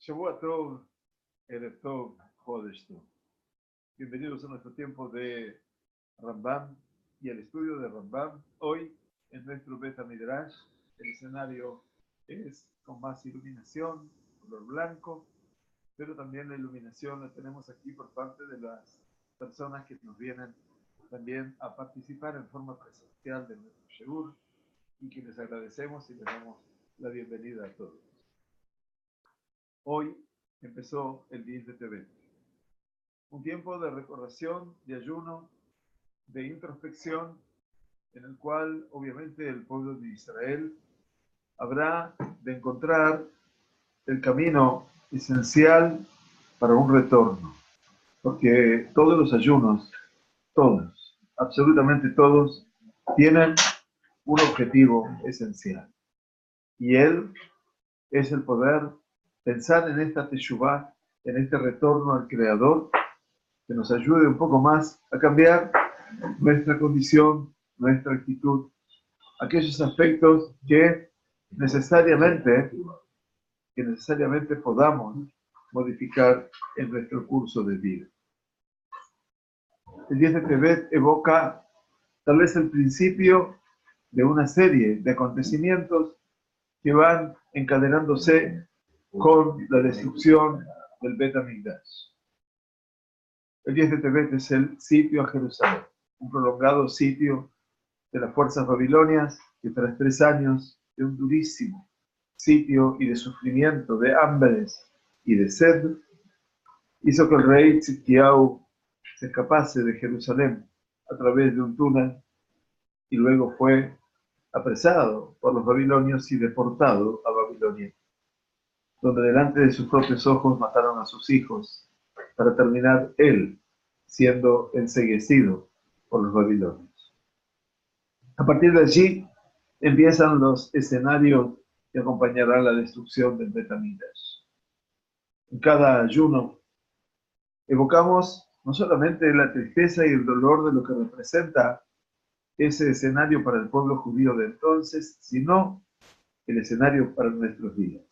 Shavua Tov, Erev Tov, Chodesh Tov. Bienvenidos a nuestro tiempo de Rambam y el estudio de Rambam. Hoy, en nuestro Beta Midrash, el escenario es con más iluminación, color blanco, pero también la iluminación la tenemos aquí por parte de las personas que nos vienen también a participar en forma presencial de nuestro Sheur y que les agradecemos y les damos la bienvenida a todos. Hoy empezó el 10 de Tevet, un tiempo de recordación, de ayuno, de introspección, en el cual obviamente el pueblo de Israel habrá de encontrar el camino esencial para un retorno, porque todos los ayunos, todos, absolutamente todos, tienen un objetivo esencial, y él es el poder pensar en esta teshuvá, en este retorno al Creador, que nos ayude un poco más a cambiar nuestra condición, nuestra actitud, aquellos aspectos que necesariamente podamos modificar en nuestro curso de vida. El 10 de Tevet evoca tal vez el principio de una serie de acontecimientos que van encadenándose con la destrucción del Bet HaMikdash. El 10 de Tevet es el sitio a Jerusalén, un prolongado sitio de las fuerzas babilonias que tras 3 años de un durísimo sitio y de sufrimiento, de hambres y de sed, hizo que el rey Tzidkiyahu se escapase de Jerusalén a través de un túnel y luego fue apresado por los babilonios y deportado a Babilonia, donde delante de sus propios ojos mataron a sus hijos, para terminar él siendo enceguecido por los babilonios. A partir de allí empiezan los escenarios que acompañarán la destrucción del Bet HaMikdash. En cada ayuno evocamos no solamente la tristeza y el dolor de lo que representa ese escenario para el pueblo judío de entonces, sino el escenario para nuestros días.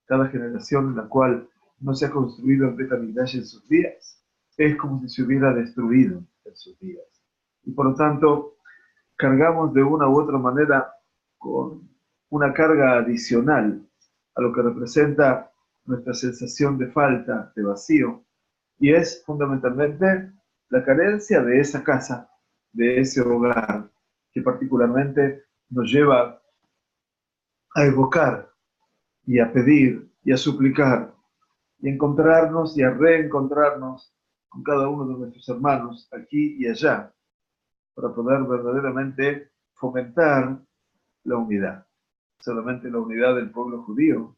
Cada generación en la cual no se ha construido el Bet HaMikdash en sus días es como si se hubiera destruido en sus días. Y por lo tanto, cargamos de una u otra manera con una carga adicional a lo que representa nuestra sensación de falta, de vacío, y es fundamentalmente la carencia de esa casa, de ese hogar, que particularmente nos lleva a evocar y a pedir y a suplicar y a encontrarnos y a reencontrarnos con cada uno de nuestros hermanos aquí y allá para poder verdaderamente fomentar la unidad. Solamente la unidad del pueblo judío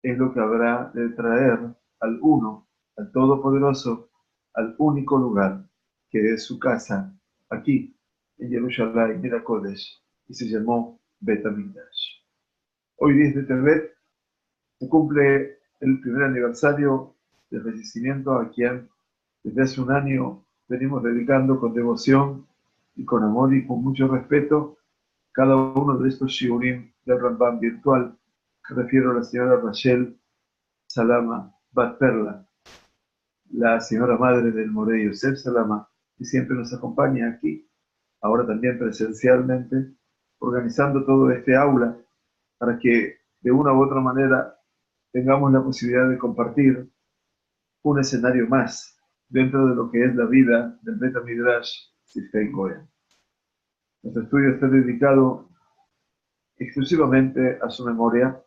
es lo que habrá de traer al uno, al Todopoderoso, al único lugar que es su casa aquí en Jerusalén, Mira Kodesh, y se llamó Bet HaMikdash. Hoy 10 de Tevet se cumple el primer aniversario del fallecimiento a quien desde hace un año venimos dedicando con devoción y con amor y con mucho respeto cada uno de estos shiurim del Rambam virtual, que refiero a la señora Rachel Salama Bat Perla, la señora madre del Morey Yosef Salama, que siempre nos acompaña aquí, ahora también presencialmente, organizando todo este aula para que de una u otra manera tengamos la posibilidad de compartir un escenario más dentro de lo que es la vida del Bet HaMikdash Siftei Kohen. Nuestro estudio está dedicado exclusivamente a su memoria,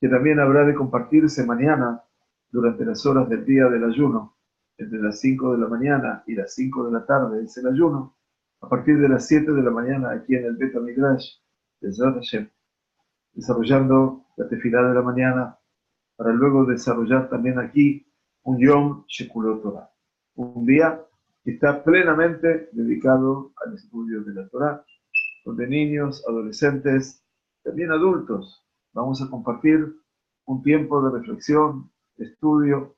que también habrá de compartirse mañana durante las horas del día del ayuno, entre las 5 de la mañana y las 5 de la tarde es el ayuno, a partir de las 7 de la mañana aquí en el Bet HaMikdash de Zrat Hashem, desarrollando la tefilá de la mañana, para luego desarrollar también aquí un Yom Shekulot Torah, un día que está plenamente dedicado al estudio de la Torah, donde niños, adolescentes, también adultos, vamos a compartir un tiempo de reflexión, de estudio,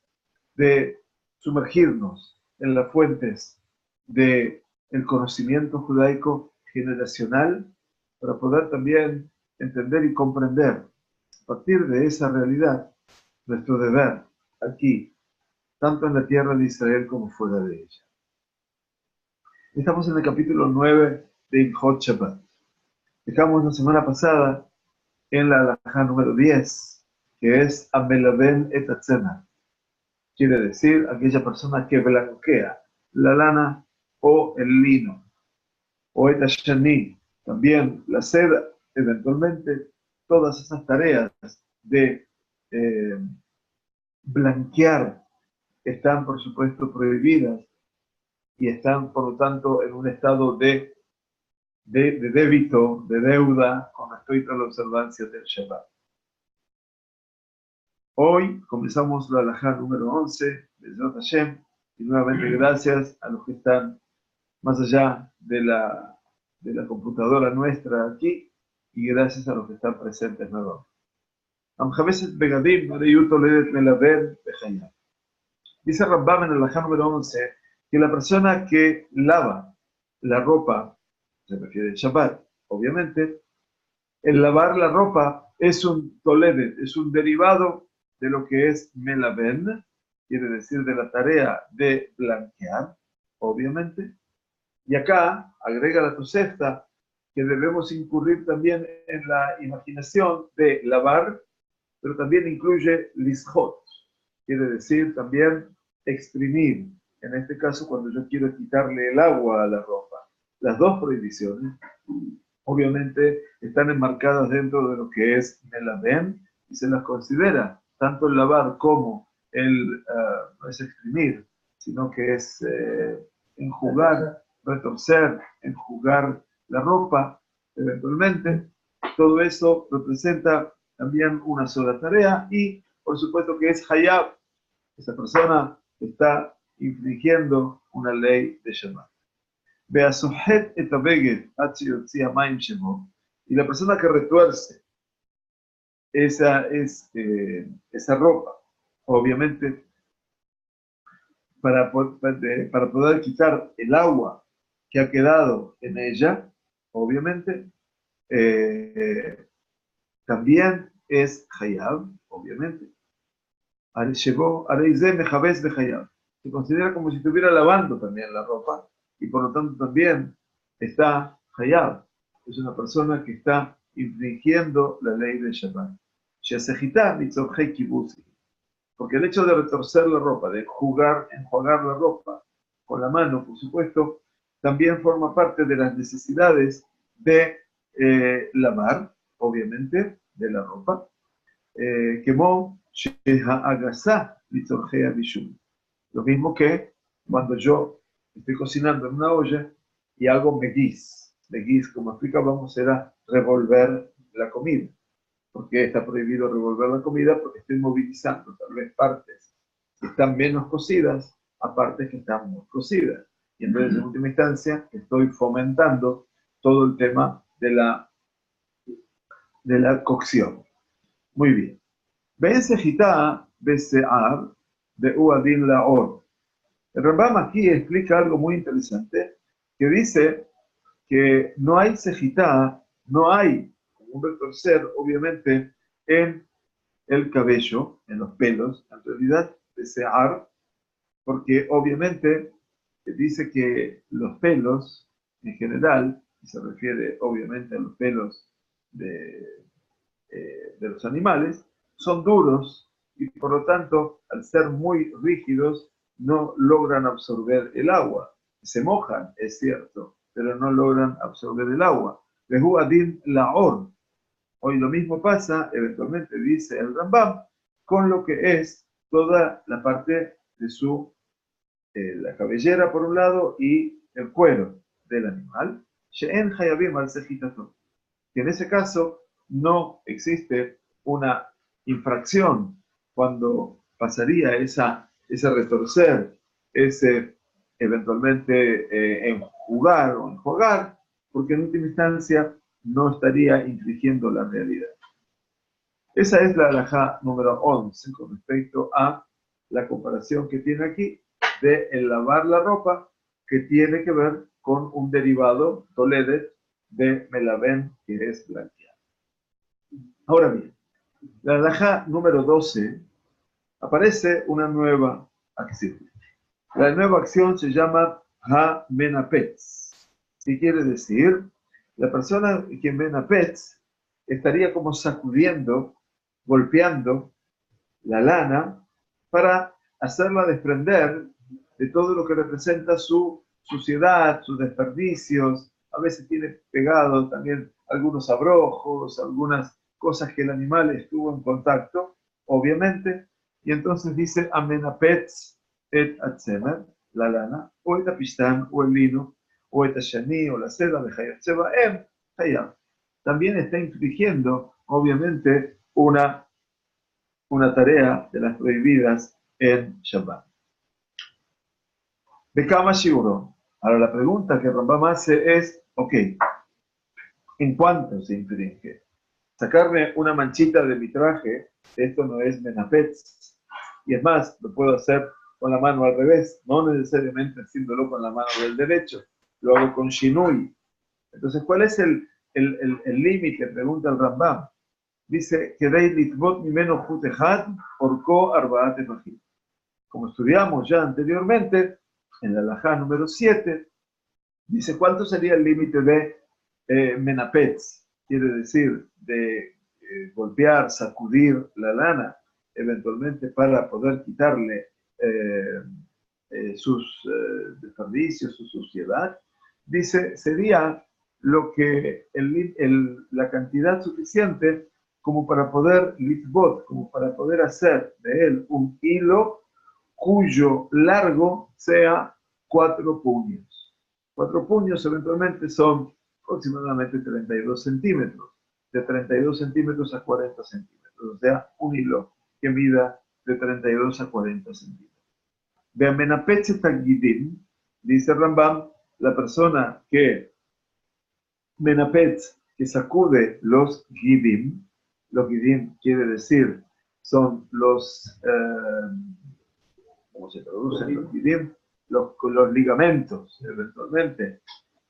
de sumergirnos en las fuentes del conocimiento judaico generacional para poder también entender y comprender a partir de esa realidad nuestro deber aquí, tanto en la tierra de Israel como fuera de ella. Estamos en el capítulo 9 de Ilhot Shabbat. Dejamos la semana pasada en la halajá número 10, que es Amelaben et Atzena. Quiere decir aquella persona que blanquea la lana o el lino, o et Ashani, también la seda, eventualmente. Todas esas tareas de blanquear están, por supuesto, prohibidas y están, por lo tanto, en un estado de débito, de deuda, con respecto a la observancia del Shabbat. Hoy comenzamos la halajá número 11 de Yot Hashem, y nuevamente gracias a los que están más allá de la computadora nuestra aquí, y gracias a los que están presentes nuevamente. Dice Rambam en el halajá número 11 que la persona que lava la ropa, se refiere al Shabbat, obviamente, el lavar la ropa es un toledet, es un derivado de lo que es melaben, quiere decir de la tarea de blanquear, obviamente. Y acá agrega la Tosefta que debemos incurrir también en la imaginación de lavar, pero también incluye lishot, quiere decir también exprimir. En este caso, cuando yo quiero quitarle el agua a la ropa. Las dos prohibiciones, obviamente, están enmarcadas dentro de lo que es melaben y se las considera tanto el lavar como el, no es exprimir, sino que es enjugar, retorcer, enjugar la ropa, eventualmente. Todo eso representa también una sola tarea y, por supuesto, que es hayab. Esa persona está infringiendo una ley de Shabbat. Y la persona que retuerce esa ropa, obviamente, para poder quitar el agua que ha quedado en ella, obviamente, también es hayab, obviamente. Se considera como si estuviera lavando también la ropa y por lo tanto también está hayab. Es una persona que está infringiendo la ley de Shabbat. Porque el hecho de retorcer la ropa, de enjuagar la ropa con la mano, por supuesto, también forma parte de las necesidades de lavar, obviamente, de la ropa. Lo mismo que cuando yo estoy cocinando en una olla y hago meguiz. Meguiz, como explicábamos, era revolver la comida. ¿Por qué está prohibido revolver la comida? Porque estoy movilizando tal vez partes que están menos cocidas a partes que están muy cocidas. Y entonces, en última instancia, estoy fomentando todo el tema de la cocción. Muy bien. Ven sejitá besear de uadin laor. El Rambam aquí explica algo muy interesante, que dice que no hay sejitá, no hay un retorcer, obviamente, en el cabello, en los pelos, en realidad, besear, porque obviamente dice que los pelos, en general, y se refiere obviamente a los pelos de los animales, son duros y por lo tanto, al ser muy rígidos, no logran absorber el agua. Se mojan, es cierto, pero no logran absorber el agua. Lehu adin laor. Hoy lo mismo pasa, eventualmente dice el Rambam, con lo que es toda la parte de la cabellera por un lado y el cuero del animal. She'en hayabim al sejitato. Que en ese caso no existe una infracción cuando pasaría ese retorcer, ese eventualmente enjugar o enjuagar, porque en última instancia no estaría infringiendo la realidad. Esa es la halajá número 11 con respecto a la comparación que tiene aquí de el lavar la ropa, que tiene que ver con un derivado toledet de melaben, que es blanquear. Ahora bien, la halajá número 12 aparece una nueva acción. La nueva acción se llama ha-menapetz. ¿Qué quiere decir? La persona que menapetz estaría como sacudiendo, golpeando la lana para hacerla desprender de todo lo que representa su suciedad, sus desperdicios. A veces tiene pegado también algunos abrojos, algunas cosas que el animal estuvo en contacto, obviamente. Y entonces dice amenapetz et atzemer, la lana, o et apistán, o el lino, o et ashani, o la seda de hayatzeba en hayab. También está infligiendo, obviamente, una tarea de las prohibidas en Shabbat. De Kama Shiuro. Ahora la pregunta que Rambam hace es, ok, ¿en cuánto se infringe? Sacarme una manchita de mi traje, esto no es menapetz. Y es más, lo puedo hacer con la mano al revés, no necesariamente haciéndolo con la mano del derecho, lo hago con shinui. Entonces, ¿cuál es el límite? Pregunta el Rambam. Dice, Kedei litvot mimeno jutehad orko arbaat efahim. Como estudiamos ya anteriormente, en la halajá número 7, dice, ¿cuánto sería el límite de menapetz? Quiere decir, de golpear, sacudir la lana, eventualmente para poder quitarle sus desperdicios, su suciedad. Dice, sería lo que la cantidad suficiente como para poder litbot, como para poder hacer de él un hilo cuyo largo sea 4 puños. 4 puños eventualmente son aproximadamente 32 centímetros, de 32 centímetros a 40 centímetros, o sea, un hilo que mida de 32 a 40 centímetros. De Amenapetz Tagidim, dice Rambam, la persona que Menapetz, que sacude los gidim quiere decir, son los, ¿cómo se traducen los gidim? Los ligamentos, eventualmente,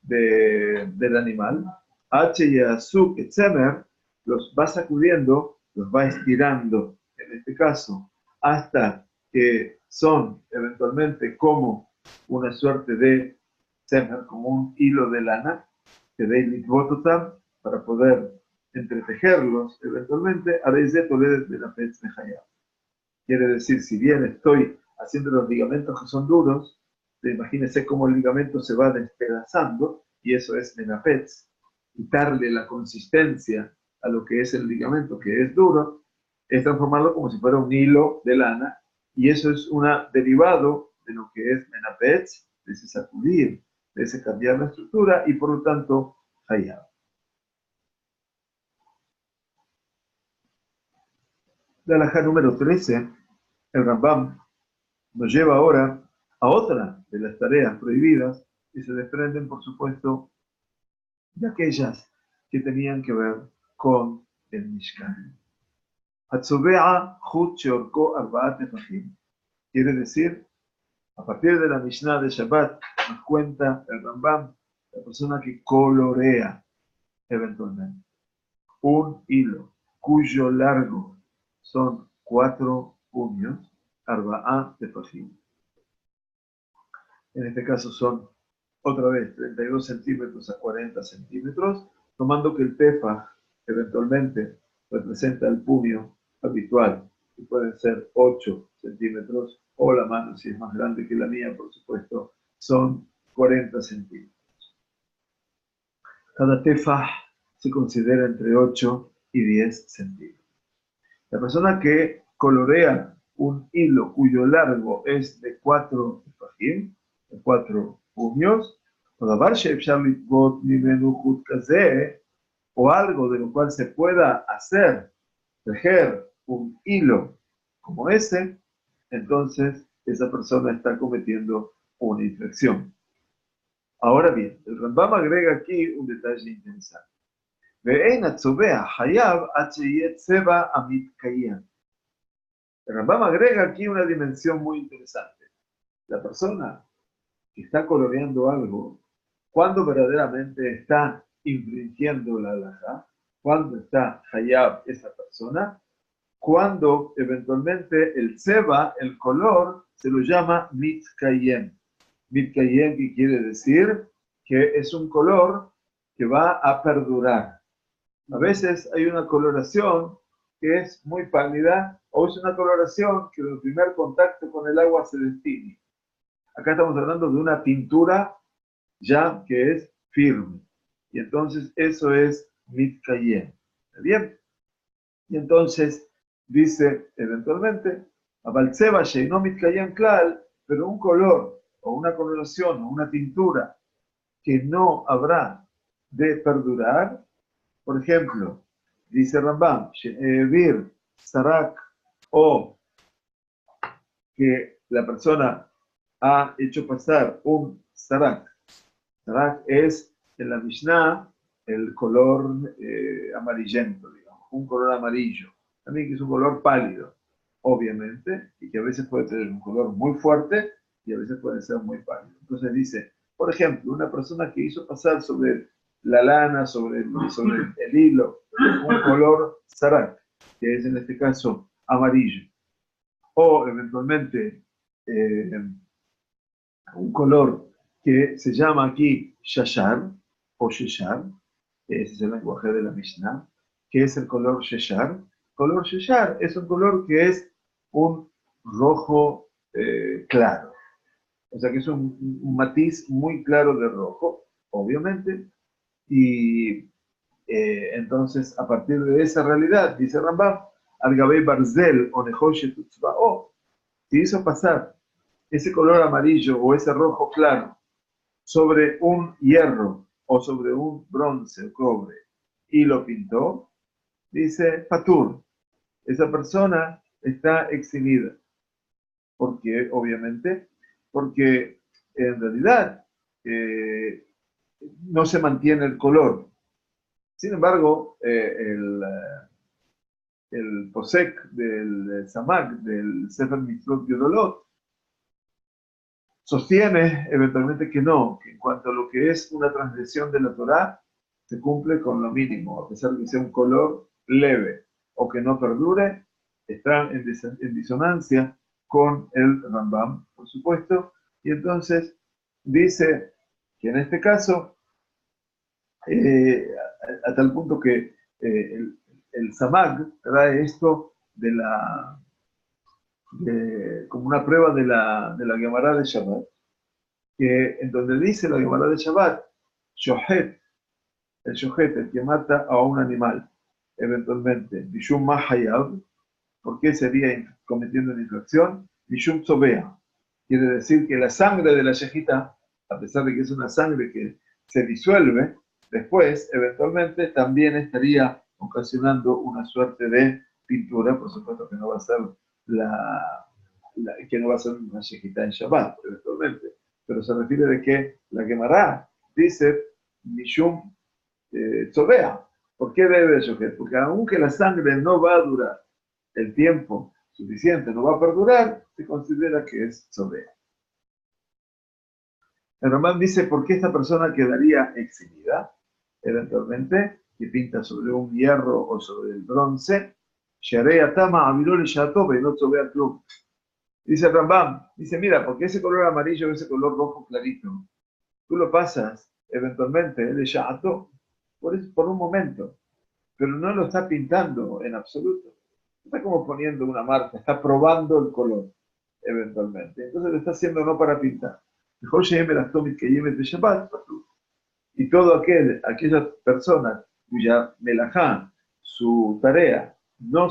del animal. H y Azuk, Etzemer, los va sacudiendo, los va estirando, en este caso, hasta que son eventualmente como una suerte de Tzemer, como un hilo de lana, que de Litvototam, para poder entretejerlos eventualmente, a veces de la Petz de Hayab. Quiere decir, si bien estoy haciendo los ligamentos que son duros, imagínense cómo el ligamento se va despedazando, y eso es menapetz, quitarle la consistencia a lo que es el ligamento, que es duro, es transformarlo como si fuera un hilo de lana, y eso es un derivado de lo que es menapetz, de ese sacudir, de ese cambiar la estructura, y por lo tanto, hayab. La halajá número 13, el Rambam nos lleva ahora a otra de las tareas prohibidas que se desprenden, por supuesto, de aquellas que tenían que ver con el Mishkan. Hatzobea Chut Sheorko Arbaat Efahim. Quiere decir, a partir de la Mishnah de Shabbat, nos cuenta el Rambam, la persona que colorea eventualmente un hilo cuyo largo son 4 puños, Arbaat Efahim. En este caso son, otra vez, 32 centímetros a 40 centímetros, tomando que el tefaj eventualmente representa el puño habitual, que pueden ser 8 centímetros, o la mano, si es más grande que la mía, por supuesto, son 40 centímetros. Cada tefaj se considera entre 8 y 10 centímetros. La persona que colorea un hilo cuyo largo es de 4 tefajim, de 4 puños, o algo de lo cual se pueda hacer, tejer un hilo como ese, entonces esa persona está cometiendo una infracción. Ahora bien, el Rambam agrega aquí un detalle interesante. El Rambam agrega aquí una dimensión muy interesante. La persona que está coloreando algo, cuando verdaderamente está infringiendo la halajá, cuando está hayab esa persona, cuando eventualmente el seba, el color, se lo llama mitkayem. Mitkayem, que quiere decir que es un color que va a perdurar. A veces hay una coloración que es muy pálida o es una coloración que en el primer contacto con el agua se destiñe. Acá estamos hablando de una pintura ya que es firme. Y entonces eso es mitkayem. ¿Está bien? Y entonces dice eventualmente, Abaltseba no mitkayem klal, pero un color o una coloración o una tintura que no habrá de perdurar, por ejemplo, dice Rambam, Vir, Sarak, o que la persona ha hecho pasar un Sarak. Sarak es en la Mishnah el color amarillento, digamos, un color amarillo. También que es un color pálido, obviamente, y que a veces puede tener un color muy fuerte y a veces puede ser muy pálido. Entonces dice, por ejemplo, una persona que hizo pasar sobre la lana, sobre el hilo, un color sarak, que es en este caso amarillo, o eventualmente un color que se llama aquí shashar o sheshar, ese es el lenguaje de la Mishnah, que es el color sheshar. Color sheshar es un color que es un rojo claro, o sea que es un matiz muy claro de rojo, obviamente, y entonces a partir de esa realidad, dice Rambam, Al-Gabei Barzel o Nehoshet Utzba'o, si hizo pasar ese color amarillo o ese rojo claro sobre un hierro o sobre un bronce o cobre y lo pintó, dice Patur, esa persona está eximida. ¿Por qué? Obviamente, porque en realidad no se mantiene el color. Sin embargo, el posek del Samak, del Sefer Mitzvot Gedolot, sostiene eventualmente que no, que en cuanto a lo que es una transgresión de la Torá, se cumple con lo mínimo, a pesar de que sea un color leve o que no perdure, está en disonancia con el Rambam, por supuesto, y entonces dice que en este caso, a tal punto que el Samag trae esto como una prueba de la Gemara de Shabbat, que en donde dice la Gemara de Shabbat, Shohet, el Shohet, el que mata a un animal, eventualmente, Bishum Mahayab, ¿por qué sería cometiendo una infracción? Bishum Tsobea, quiere decir que la sangre de la Shejita, a pesar de que es una sangre que se disuelve, después, eventualmente, también estaría ocasionando una suerte de pintura, por supuesto que no va a ser que no va a ser una Shejita en Shabbat, eventualmente, pero se refiere de que la Gemara dice Mishum Tzobea. ¿Por qué debe eso? Porque aunque la sangre no va a durar el tiempo suficiente, no va a perdurar, se considera que es Tzobea. El Ramán dice, ¿por qué esta persona quedaría exhibida? Eventualmente, que pinta sobre un hierro o sobre el bronce, dice el Rambam, dice, mira, porque ese color amarillo, ese color rojo clarito, tú lo pasas eventualmente de Sha'ato por un momento, pero no lo está pintando en absoluto. Está como poniendo una marca, está probando el color eventualmente. Entonces lo está haciendo no para pintar. Mejor lleve las tómicas que lleve de Shabbat, y todo aquella persona cuya melajá, su tarea, no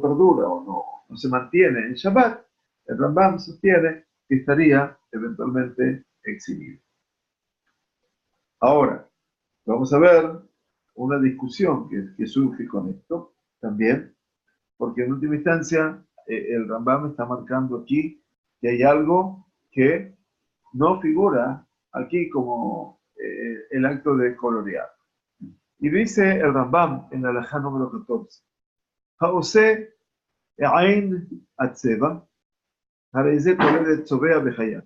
perdura o no se mantiene en Shabbat, el Rambam sostiene que estaría eventualmente exhibido. Ahora, vamos a ver una discusión que surge con esto también, porque en última instancia el Rambam está marcando aquí que hay algo que no figura aquí como el acto de colorear. Y dice el Rambam en la halajá número 14, Haose Ain Atzeba, Hareze Tolede Tzobea Bejaya.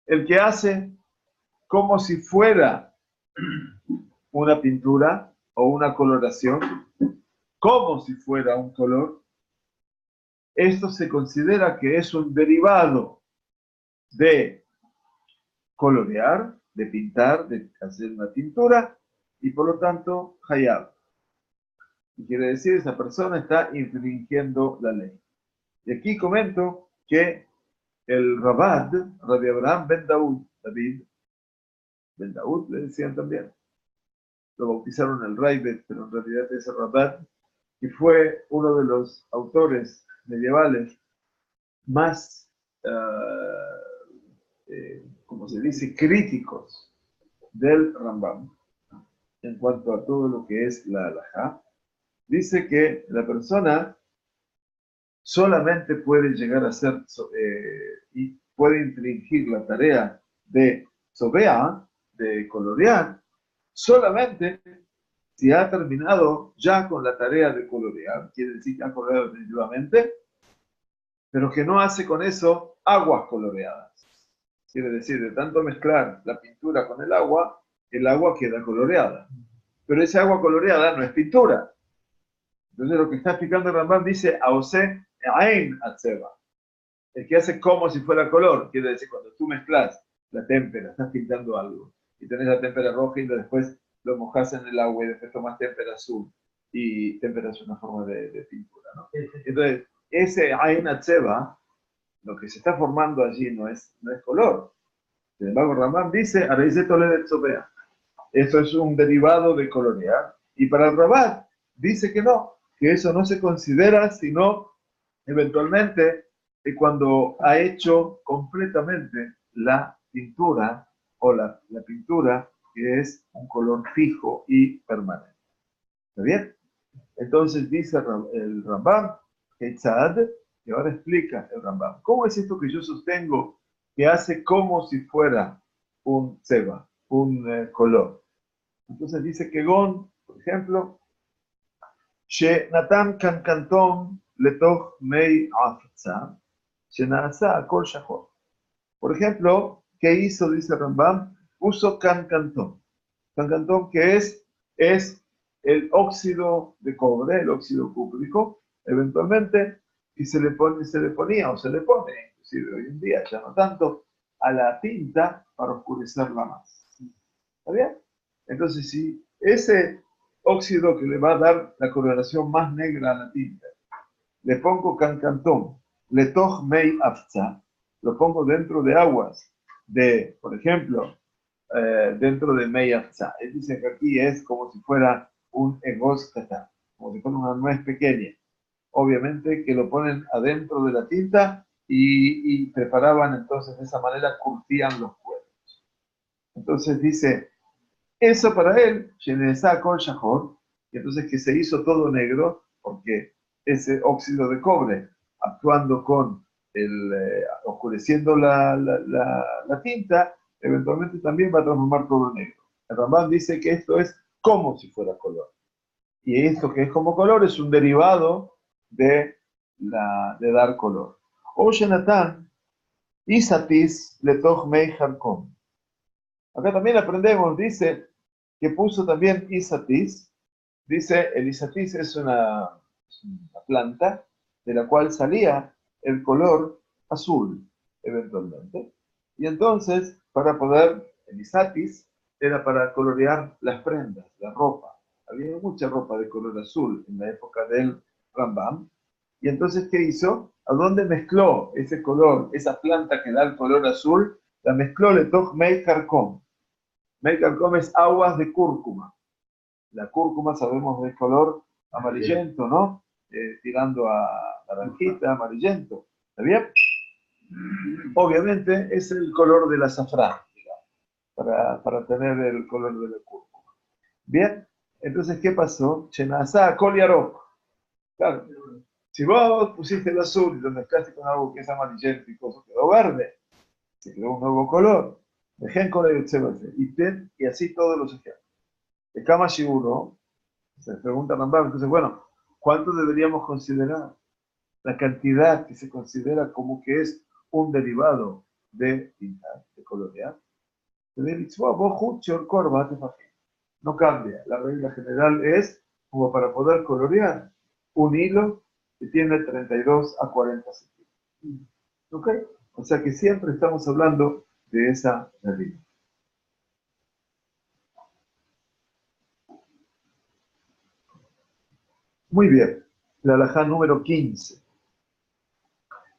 El que hace como si fuera una pintura o una coloración, como si fuera un color, esto se considera que es un derivado de colorear, de pintar, de hacer una pintura, y por lo tanto, hayab. Y quiere decir, esa persona está infringiendo la ley. Y aquí comento que el Rabad, Rabbi Abraham Ben Daud, David Ben Daud le decían también, lo bautizaron el Raibet, pero en realidad es el Rabad, y fue uno de los autores medievales más, como se dice, críticos del Rambam en cuanto a todo lo que es la halajá. Dice que la persona solamente puede llegar a ser y puede infringir la tarea de sobea, de colorear, solamente si ha terminado ya con la tarea de colorear, quiere decir que ha coloreado definitivamente, pero que no hace con eso aguas coloreadas. Quiere decir, de tanto mezclar la pintura con el agua queda coloreada. Pero esa agua coloreada no es pintura. Entonces lo que está explicando el Rambam dice, Aose Ain Atseba. El que hace como si fuera color, quiere decir, cuando tú mezclas la témpera, estás pintando algo, y tenés la témpera roja y después lo mojas en el agua y después tomas témpera azul, y témpera es una forma de pintura, ¿no? Entonces, ese Ain Atseba, lo que se está formando allí no es color. Sin embargo, Rambam dice, Areize Toledet Sobea. Esto es un derivado de colorear. Y para el Rabat dice que no, que eso no se considera sino eventualmente cuando ha hecho completamente la pintura o la pintura que es un color fijo y permanente. ¿Está bien? Entonces dice el Rambam, Ketzad, y ahora explica el Rambam, ¿cómo es esto que yo sostengo que hace como si fuera un seba, un color? Entonces dice que Gon, por ejemplo, שנתן קנקנטון לתוך מי עפצה, שנעשה הכל שחור. Por ejemplo, ¿qué hizo? Dice Rambam, puso cancantón. Cancantón que es el óxido de cobre, el óxido cúprico, eventualmente, y se le ponía o se le pone, inclusive hoy en día ya no tanto, a la tinta para oscurecerla más. ¿Está bien? Entonces, si ese óxido que le va a dar la coloración más negra a la tinta, le pongo cancantón, le toj mei afza, lo pongo dentro de aguas, por ejemplo, dentro de mei afza. Él dice que aquí es como si fuera un egos kata, como si fuera una nuez pequeña. Obviamente que lo ponen adentro de la tinta y preparaban entonces de esa manera, curtían los cuerpos. Entonces dice, eso para él, con Shahor, y entonces que se hizo todo negro, porque ese óxido de cobre, actuando con oscureciendo la tinta, eventualmente también va a transformar todo negro. El Rambam dice que esto es como si fuera color. Y esto que es como color es un derivado de dar color. O Shenatan, Isatis letoch mei harkom. Acá también aprendemos, dice, que puso también isatis. Dice, el isatis es una planta de la cual salía el color azul, eventualmente. Y entonces, el isatis era para colorear las prendas, la ropa. Había mucha ropa de color azul en la época del Rambam. Y entonces, ¿qué hizo? ¿A dónde mezcló ese color, esa planta que da el color azul? La mezcló letoch mei karkom. Mei karkom es aguas de cúrcuma. La cúrcuma sabemos de color amarillento, ¿no? Tirando a naranjita, amarillento. ¿Está bien? Obviamente es el color del azafrán, digamos, para tener el color de la cúrcuma. Bien, entonces, ¿qué pasó? Chenazá, coliarok. Claro, si vos pusiste el azul y lo mezclaste con algo que es amarillento y cosas, quedó verde. Se creó un nuevo color. Dejen con el y así todos los ejemplos. De Kamashi 1, se pregunta Rambam, entonces, bueno, ¿cuánto deberíamos considerar? La cantidad que se considera como que es un derivado de pintar, de colorear. No cambia. La regla general es como para poder colorear un hilo que tiene 32 a 40 centímetros. ¿Ok? O sea que siempre estamos hablando de esa medida. Muy bien. La halajá número 15.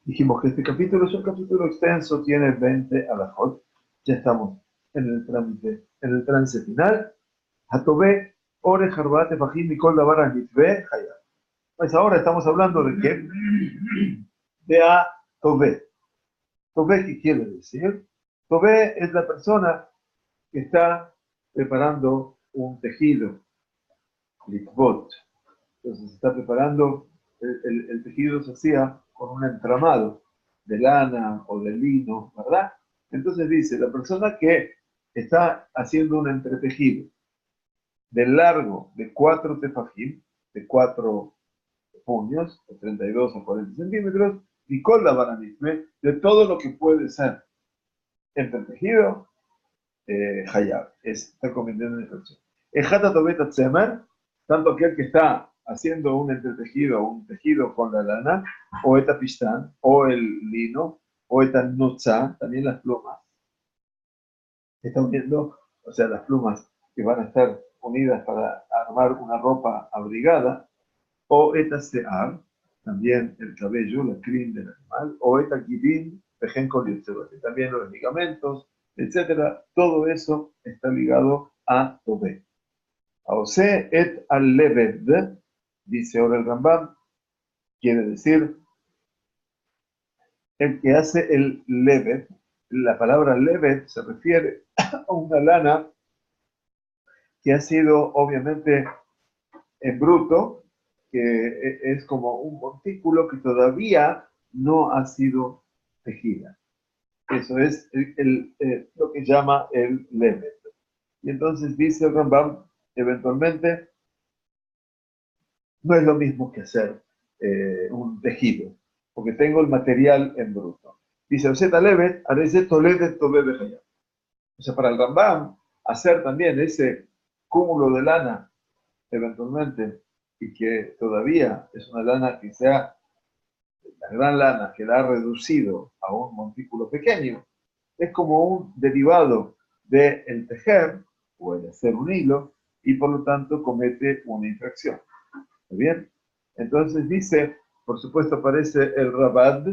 Dijimos que este capítulo es un capítulo extenso, tiene 20 halajot. Ya estamos en el trámite, en el trance final. Hatové, ore, jarbate, fajim, mikol, davar, mitve, hayab. Pues ahora estamos hablando de qué? De a Tové. Tové, ¿qué quiere decir? Tové es la persona que está preparando un tejido, litvot. Entonces se está preparando, el tejido se hacía con un entramado de lana o de lino, ¿verdad? Entonces dice, la persona que está haciendo un entretejido de largo de 4 tefajim, de 4 puños, de 32 a 40 centímetros, y con la bananitme, de todo lo que puede ser entretejido, hayab, está cometiendo una infracción. Ejata tobeta tzemer, tanto aquel que está haciendo un entretejido, un tejido con la lana, o eta pistán, o el lino, o eta nutza, también las plumas, está uniendo, o sea, las plumas que van a estar unidas para armar una ropa abrigada, o eta sear, también el cabello, la crin del animal, o eta girin, pejen con también los ligamentos, etcétera, todo eso está ligado a Tobé. Aose et al leved, dice ahora el Rambam, quiere decir el que hace el leved. La palabra leved se refiere a una lana que ha sido obviamente en bruto, que es como un montículo que todavía no ha sido tejida. Eso es lo que llama el leved. Y entonces dice el Rambam, eventualmente, no es lo mismo que hacer un tejido, porque tengo el material en bruto. Dice, o sea, para el Rambam, hacer también ese cúmulo de lana, eventualmente, y que todavía es una lana que sea la gran lana, que la ha reducido a un montículo pequeño, es como un derivado del tejer o el hacer un hilo, y por lo tanto comete una infracción. ¿Está bien? Entonces dice, por supuesto aparece el Rabad,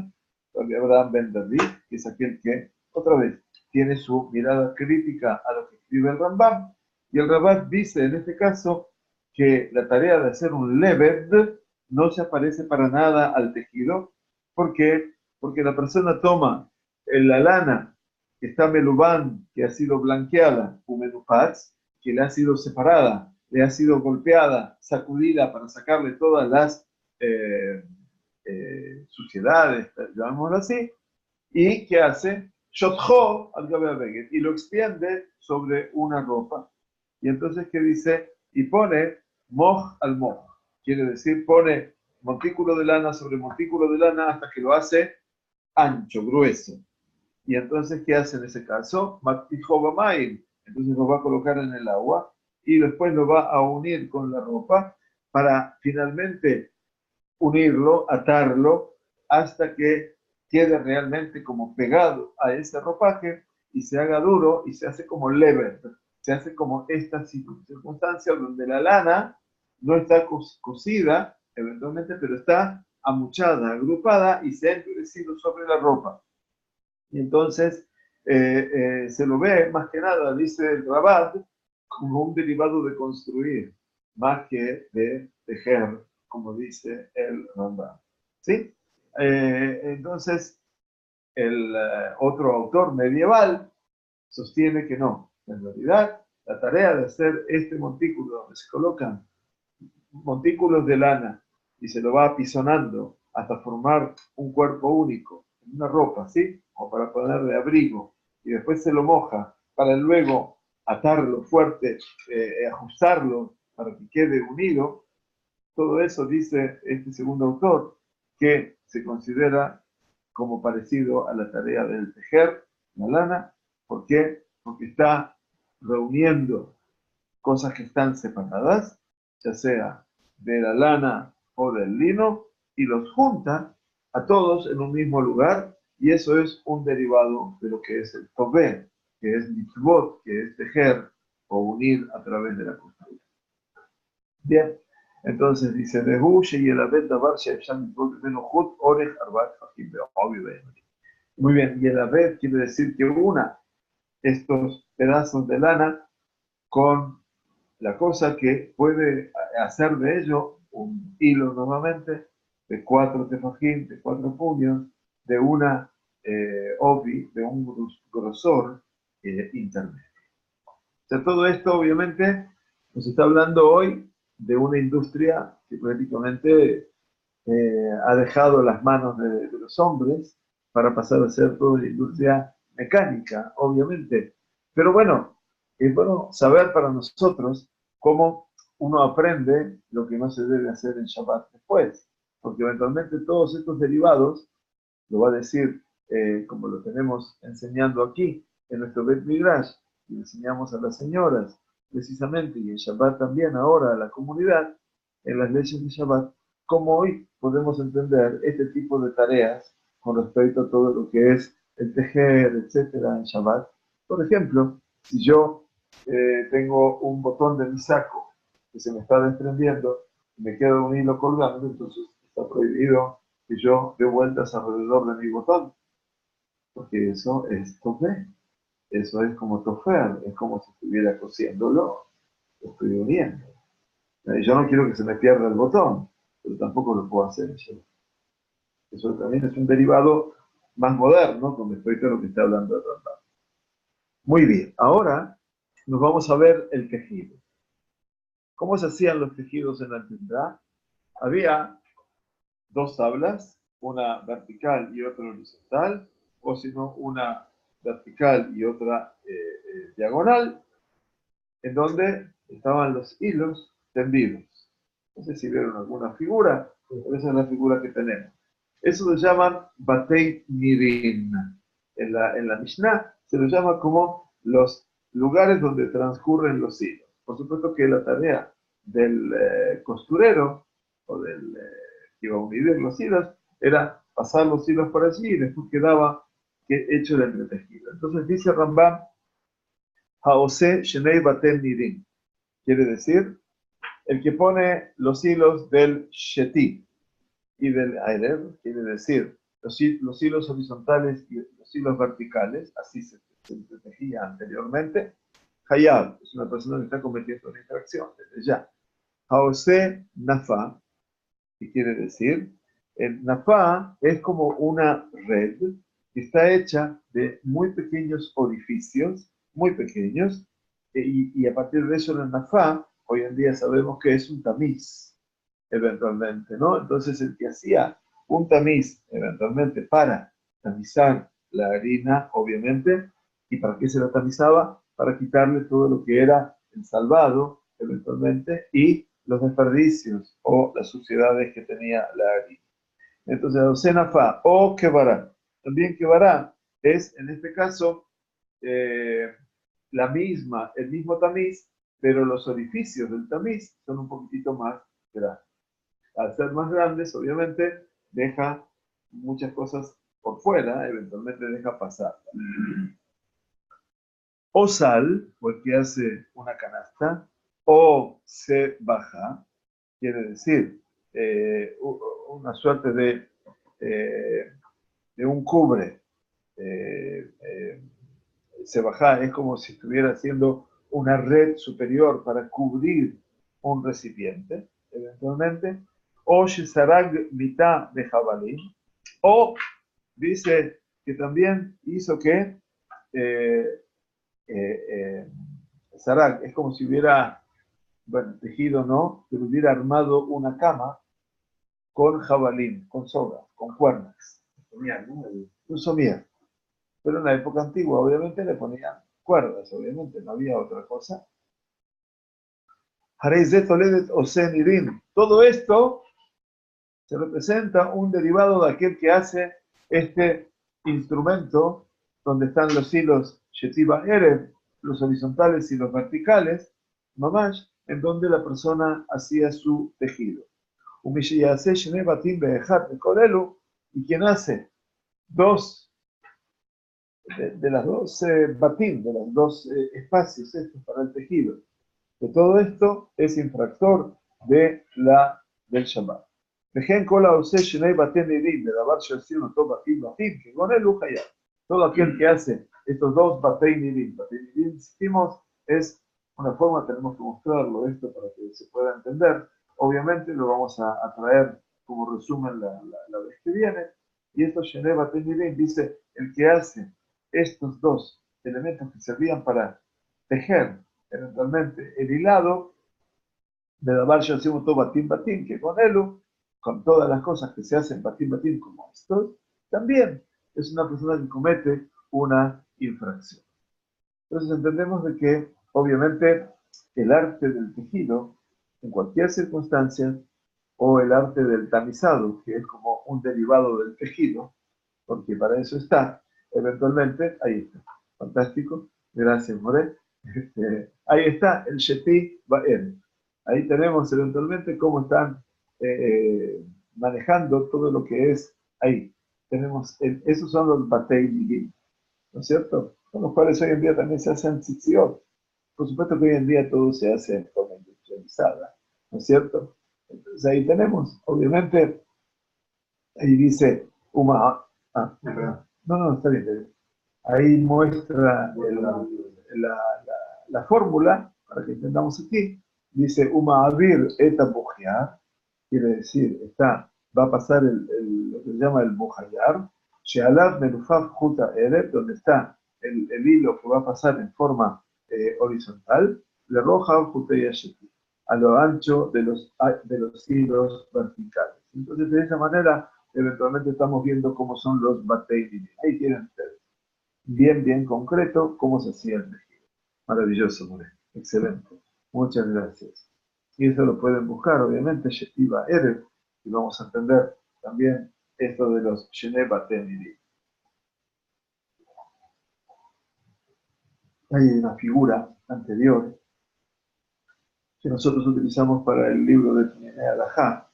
Abraham Ben David, que es aquel que, otra vez, tiene su mirada crítica a lo que escribe el Rambam, y el Rabad dice en este caso que la tarea de hacer un leved no se aparece para nada al tejido. ¿Por qué? Porque la persona toma la lana que está melubán, que ha sido blanqueada, o menupaz, que le ha sido separada, le ha sido golpeada, sacudida para sacarle todas las suciedades, llamémoslo así, y ¿qué hace? Shotjo al gabe y lo extiende sobre una ropa. Y entonces, ¿qué dice? Y pone moj al moj. Quiere decir, pone montículo de lana sobre montículo de lana hasta que lo hace ancho, grueso. Y entonces, ¿qué hace en ese caso? Mattijo bamail. Entonces lo va a colocar en el agua y después lo va a unir con la ropa para finalmente unirlo, atarlo, hasta que quede realmente como pegado a ese ropaje y se haga duro y se hace como lever. Se hace como esta circunstancia donde la lana no está cosida, eventualmente, pero está amuchada, agrupada y se ha endurecido sobre la ropa. Y entonces se lo ve más que nada, dice el Rabat, como un derivado de construir, más que de tejer, como dice el Rambam. ¿Sí? Entonces, el otro autor medieval sostiene que no. En realidad, la tarea de hacer este montículo, donde se colocan montículos de lana y se lo va apisonando hasta formar un cuerpo único, una ropa, ¿sí? O para ponerle abrigo, y después se lo moja para luego atarlo fuerte, ajustarlo para que quede unido. Todo eso dice este segundo autor, que se considera como parecido a la tarea del tejer la lana. ¿Por qué? Porque está reuniendo cosas que están separadas, ya sea de la lana o del lino, y los junta a todos en un mismo lugar, y eso es un derivado de lo que es el Tobé, que es mitzvot, que es tejer o unir a través de la costura. Bien, entonces dice, muy bien, y el abed quiere decir que una estos pedazos de lana con la cosa que puede hacer de ello un hilo nuevamente de 4 tefajim, de 4 puños, de una ovi, de un grosor intermedio. O sea, todo esto obviamente nos está hablando hoy de una industria que prácticamente ha dejado las manos de los hombres para pasar a ser toda la industria mecánica, obviamente. Pero bueno, es bueno saber para nosotros cómo uno aprende lo que no se debe hacer en Shabbat después, porque eventualmente todos estos derivados, lo va a decir como lo tenemos enseñando aquí en nuestro Bet Midrash, y enseñamos a las señoras precisamente, y en Shabbat también ahora a la comunidad, en las leyes de Shabbat, cómo hoy podemos entender este tipo de tareas con respecto a todo lo que es el tejer, etcétera, en Shabbat. Por ejemplo, si yo tengo un botón de mi saco que se me está desprendiendo y me queda un hilo colgando, entonces está prohibido que yo dé vueltas alrededor de mi botón, porque eso es tofe, eso es como tofer, es como si estuviera cosiéndolo, lo estoy uniendo. Yo no quiero que se me pierda el botón, pero tampoco lo puedo hacer yo. Eso también es un derivado más moderno con respecto a lo que está hablando el Rambam. Muy bien, ahora nos vamos a ver el tejido. ¿Cómo se hacían los tejidos en la antigüedad? Había dos tablas, una vertical y otra horizontal, o si no, una vertical y otra diagonal, en donde estaban los hilos tendidos. No sé si vieron alguna figura, pero esa es la figura que tenemos. Eso se llaman Batei Nirin. En la Mishnah se lo llama como los lugares donde transcurren los hilos. Por supuesto que la tarea del costurero o del que iba a unir los hilos era pasar los hilos por allí y después quedaba hecho el entretejido. Entonces dice Rambam, Haose Shenei Batel Nirin. Quiere decir, el que pone los hilos del Sheti y del Aerev, quiere decir, los hilos horizontales y los hilos verticales, así se tejía anteriormente. Hayab es una persona que está cometiendo una infracción desde ya. Haose Nafa, que quiere decir, el Nafa es como una red que está hecha de muy pequeños orificios, muy pequeños, y a partir de eso el Nafa, hoy en día sabemos que es un tamiz, eventualmente, ¿no? Entonces el que hacía un tamiz, eventualmente, para tamizar la harina, obviamente, ¿y para qué se la tamizaba? Para quitarle todo lo que era el salvado, eventualmente, y los desperdicios o las suciedades que tenía la harina. Entonces, Osenafa o Kebará. También Kebará es, en este caso, el mismo tamiz, pero los orificios del tamiz son un poquitito más grandes. Al ser más grandes, obviamente, deja muchas cosas por fuera, eventualmente deja pasar. O sal, porque hace una canasta, o se baja, quiere decir una suerte de un cubre. Se baja, es como si estuviera haciendo una red superior para cubrir un recipiente, eventualmente. O Shesarag mitad de jabalí, o dice que también hizo que eh, Sarag es como si hubiera, bueno, tejido no, pero hubiera armado una cama con jabalín, con soga, con cuerdas. Un somier. Pero en la época antigua, obviamente, le ponían cuerdas, obviamente, no había otra cosa. Todo esto se representa un derivado de aquel que hace este instrumento donde están los hilos Shetiba Erev, los horizontales y los verticales, mamash, en donde la persona hacía su tejido. Umishiyase Shene Batim Be'ejat Bekorelu, y quien hace dos, de las dos batim, de los dos espacios estos para el tejido, de todo esto es infractor del Shabbat. Vejen kola ose shenei batem nidim, de davar she'asinu to batim batim, que con el ujaya. Todo aquel que hace estos dos batem nidim, insistimos, es una forma, tenemos que mostrarlo esto para que se pueda entender. Obviamente lo vamos a traer como resumen la vez que viene. Y esto shenei batem nidim dice, el que hace estos dos elementos que servían para tejer eventualmente el hilado, de davar she'asinu to batim batim, que con él, con todas las cosas que se hacen batim batim como estos, también es una persona que comete una infracción. Entonces entendemos de que, obviamente, el arte del tejido, en cualquier circunstancia, o el arte del tamizado, que es como un derivado del tejido, porque para eso está, eventualmente, ahí está. Fantástico. Gracias, More. Ahí está el Sheti Ba'er. Ahí tenemos eventualmente cómo están manejando todo lo que es ahí. Tenemos, esos son los Batei Ligim, ¿no es cierto? Con los cuales hoy en día también se hacen tzitziot. Por supuesto que hoy en día todo se hace en forma industrializada, ¿no es cierto? Entonces ahí tenemos, obviamente, ahí dice no, está bien. Ahí muestra la fórmula, para que entendamos aquí. Dice, Uma Avir eta Bujiar, quiere decir, va a pasar lo que se llama el Bujayar, Shealad Melufaf Juta Eret, donde está el hilo que va a pasar en forma horizontal, le roja Juteya Sheti, a lo ancho de los hilos verticales. Entonces, de esa manera, eventualmente estamos viendo cómo son los Batei. Ahí tienen ustedes. Bien concreto cómo se hacía el tejido. Maravilloso, More. Excelente. Muchas gracias. Y eso lo pueden buscar, obviamente, Shetiva Erev, y vamos a entender también esto de los Shene Batem. Hay una figura anterior que nosotros utilizamos para el libro de Tiene Alajá,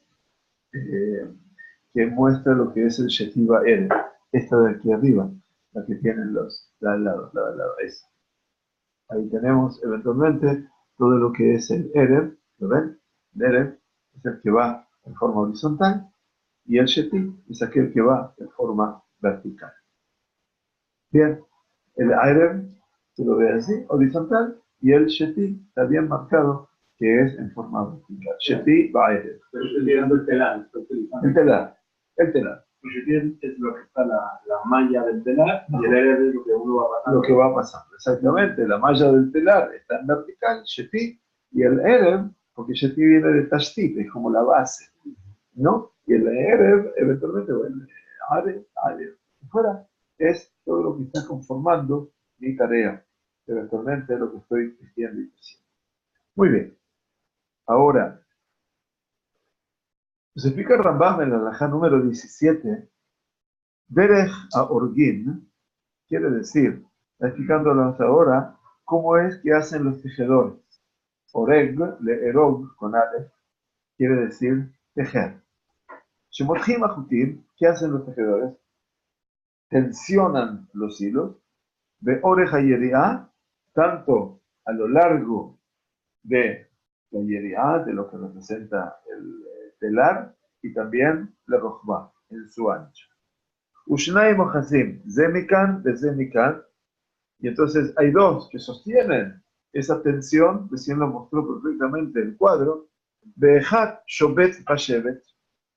que muestra lo que es el Shetiva Erev. Esta de aquí arriba, la que tienen la al lado, esa. Ahí tenemos eventualmente todo lo que es el Erev, ¿lo ven? El Erev es el que va en forma horizontal y el Sheti es aquel que va en forma vertical. Bien, el Erev, se lo ve así, horizontal, y el Sheti está bien marcado que es en forma vertical. Sheti va Erev. Pero estoy tirando el telar. El telar. El Sheti es lo que está la malla del telar y el Erev es lo que uno va pasando. Lo que va pasando, exactamente. La malla del telar está en vertical, Sheti, y el Erev, porque Sheti viene de Tashtit, es como la base, ¿no? Y el Erev, eventualmente, bueno, Arev, fuera, es todo lo que está conformando mi tarea, eventualmente lo que estoy diciendo y diciendo. Muy bien. Ahora, se explica el Rambam en la halajá número 17, Derech Orgin, quiere decir, está explicándonos ahora cómo es que hacen los tejedores. Oreg, le erog, con ale, quiere decir tejer. Shemotjim ajutim, ¿qué hacen los tejedores? Tensionan los hilos de oreja yeriá, tanto a lo largo de la yeriá, de lo que representa el telar, y también la rojba, en su ancho. Ushnai mojazim, zemikan de zemikan, y entonces hay dos que sostienen esa tensión, recién lo mostró perfectamente el cuadro, Behat Shobet Bashevet.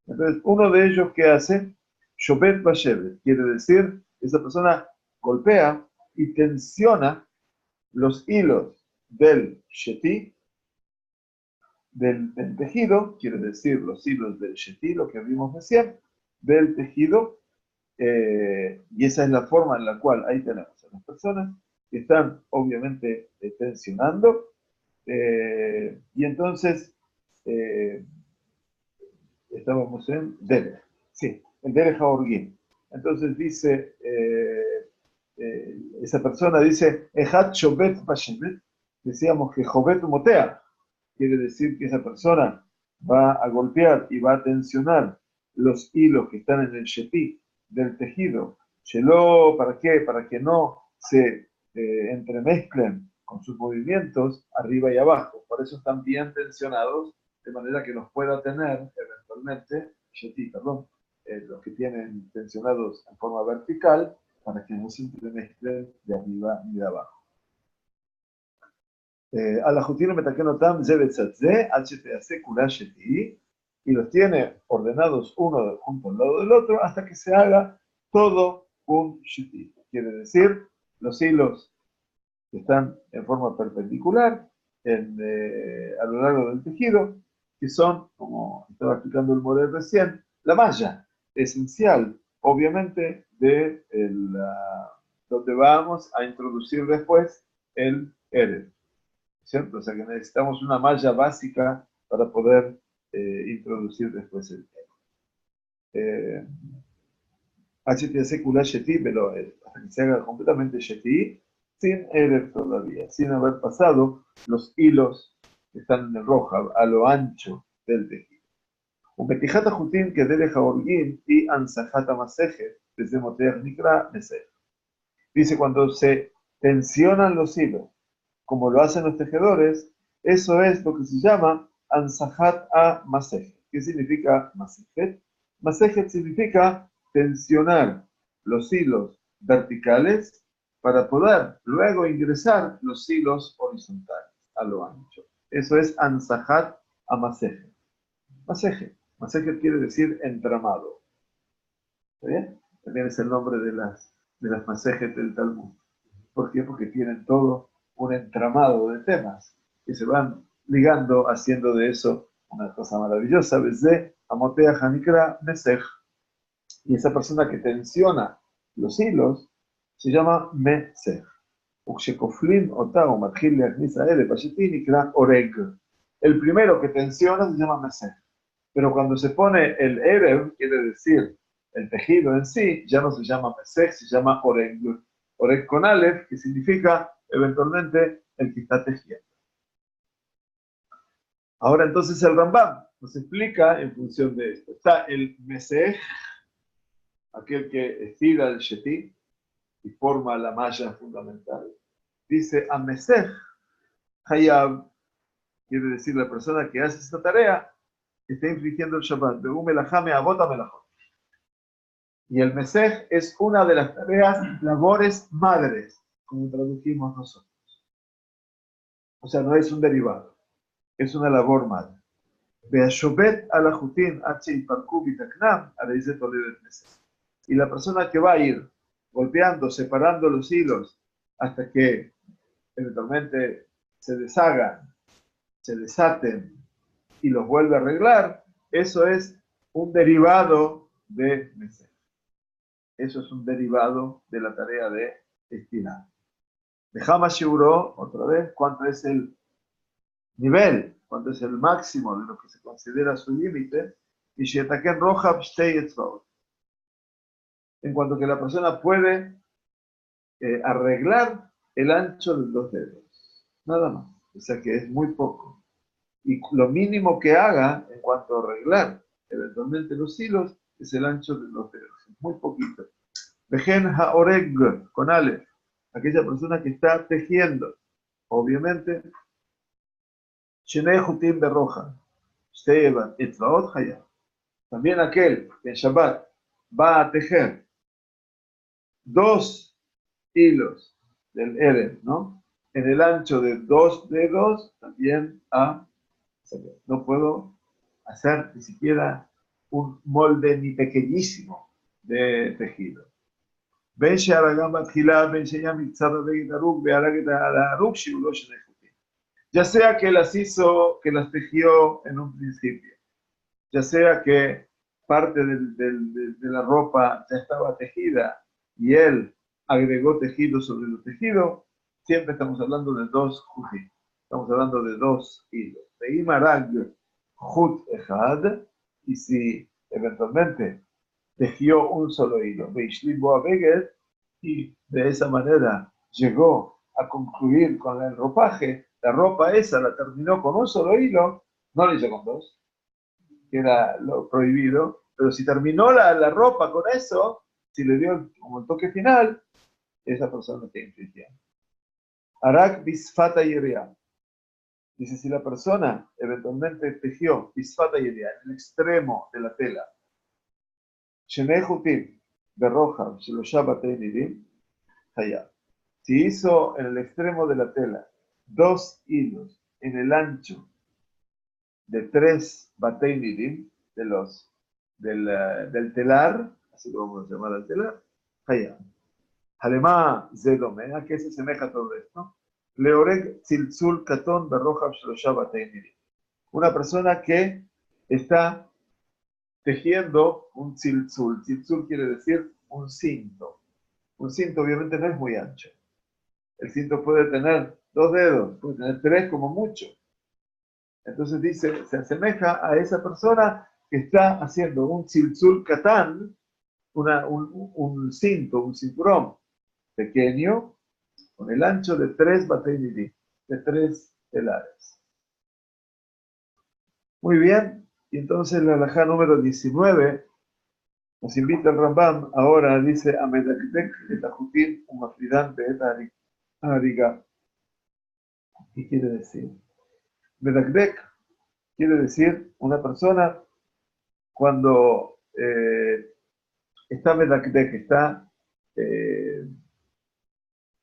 Entonces, uno de ellos que hace Shobet Bashevet, quiere decir, esa persona golpea y tensiona los hilos del Sheti, del tejido, quiere decir los hilos del Sheti, lo que vimos recién, del tejido, y esa es la forma en la cual ahí tenemos a las personas que están obviamente tensionando, y entonces estábamos en Derech, sí, en Derech HaOrgin. Entonces dice, esa persona dice, Ejat Shobet Bashevet, decíamos que Jobet Motea, quiere decir que esa persona va a golpear y va a tensionar los hilos que están en el shetí del tejido. Sheló, ¿para qué? Para que no se entremezclen con sus movimientos arriba y abajo. Por eso están bien tensionados, de manera que los pueda tener eventualmente, shetí, perdón, los que tienen tensionados en forma vertical, para que no se entremezclen de arriba ni de abajo. Alajutin metakenotam zebetzatze, HTAC kulasheti, y los tiene ordenados uno junto al lado del otro hasta que se haga todo un sheti. Quiere decir, los hilos que están en forma perpendicular a lo largo del tejido, que son, como estaba explicando el Morel recién, la malla esencial, obviamente, de donde vamos a introducir después el Erev. ¿Cierto? O sea que necesitamos una malla básica para poder introducir después el tema. HTC Kula Yeti, pero hasta que se haga completamente Yeti, sin Erev todavía, sin haber pasado los hilos que están en el roja, a lo ancho del tejido. Un Betijata Jutin que debe Jaorgin y Ansajata Maseje, desde Moteach Nikra Mesej. Dice, cuando se tensionan los hilos, como lo hacen los tejedores, eso es lo que se llama Ansahat a Masejet. ¿Qué significa Masejet? Masejet significa tensionar los hilos verticales para poder luego ingresar los hilos horizontales a lo ancho. Eso es Ansahat a Masejet. Masejet. Masejet quiere decir entramado. ¿Está bien? También es el nombre de las Masejet del Talmud. ¿Por qué? Porque tienen todo un entramado de temas que se van ligando, haciendo de eso una cosa maravillosa. Desde Amotea Hanikra Mesej. Y esa persona que tensiona los hilos se llama Mesej. Ukshekoflin Otao Matjil Leachnisa Ele Pashetínikra Oreg. El primero que tensiona se llama Mesej. Pero cuando se pone el Erev, quiere decir el tejido en sí, ya no se llama Mesej, se llama Oreg. Oreg con Aleph, que significa eventualmente el que está tejiendo. Ahora entonces el Rambam nos explica en función de esto. Está el Mesej, aquel que estira el Shetí y forma la malla fundamental. Dice a Mesej Hayab, quiere decir la persona que hace esta tarea, está infringiendo el Shabbat. Y el Mesej es una de las tareas, labores madres, como tradujimos nosotros. O sea, no es un derivado, es una labor madre. Y la persona que va a ir golpeando, separando los hilos hasta que eventualmente se deshagan, se desaten y los vuelve a arreglar, eso es un derivado de Mesej. Eso es un derivado de la tarea de estirar. Dejamos Shiburo, otra vez, cuánto es el nivel, cuánto es el máximo de lo que se considera su límite, y Shetaken Roja en cuanto que la persona puede arreglar el ancho de los dedos, nada más, o sea que es muy poco. Y lo mínimo que haga en cuanto a arreglar eventualmente los hilos es el ancho de los dedos, muy poquito. Vejen haoreg con Aleph, aquella persona que está tejiendo, obviamente, Shenei Jutim Berroja, Shteban, Etzvaot Hayah. También aquel que en Shabbat va a tejer dos hilos del Erev, ¿no? En el ancho de 2 dedos, también no puedo hacer ni siquiera un molde ni pequeñísimo de tejido. Ya sea que las hizo, que las tejió en un principio, ya sea que parte de la ropa ya estaba tejida y él agregó tejido sobre el tejido, siempre estamos hablando de dos jujim, estamos hablando de dos hilos. De Imarag Jut Ejad, y si eventualmente tejió un solo hilo, y de esa manera llegó a concluir con el ropaje, la ropa esa la terminó con un solo hilo, no lo hizo con dos, que era lo prohibido, pero si terminó la ropa con eso, si le dio como el toque final, esa persona está infringiendo. Arak bisfata yiria. Dice, si la persona eventualmente tejió bisfata yiria en el extremo de la tela, shenei jutim berroja shelosha batei nidim, hayab. Si hizo en el extremo de la tela 2 hilos en el ancho de 3 batei nidim, del telar, así lo vamos a llamar al telar, hayab. Halema zedome, ¿a qué se asemeja todo esto? Leoreg tziltzul katon berrojav shlosha batei nidim. Una persona que está tejiendo un tziltzul. Tziltzul quiere decir un cinto. Un cinto obviamente no es muy ancho. El cinto puede tener 2 dedos, puede tener 3 como mucho. Entonces dice, se asemeja a esa persona que está haciendo un tziltzul katán, un cinto, un cinturón pequeño, con el ancho de 3 batei nidim, de 3 telares. Muy bien, y entonces la halajá número 19 nos invita el Rambam, ahora dice, Amedakdek et ajutim umafridan be'et hariga. ¿Qué quiere decir? Medakdek quiere decir una persona cuando está medakdek, está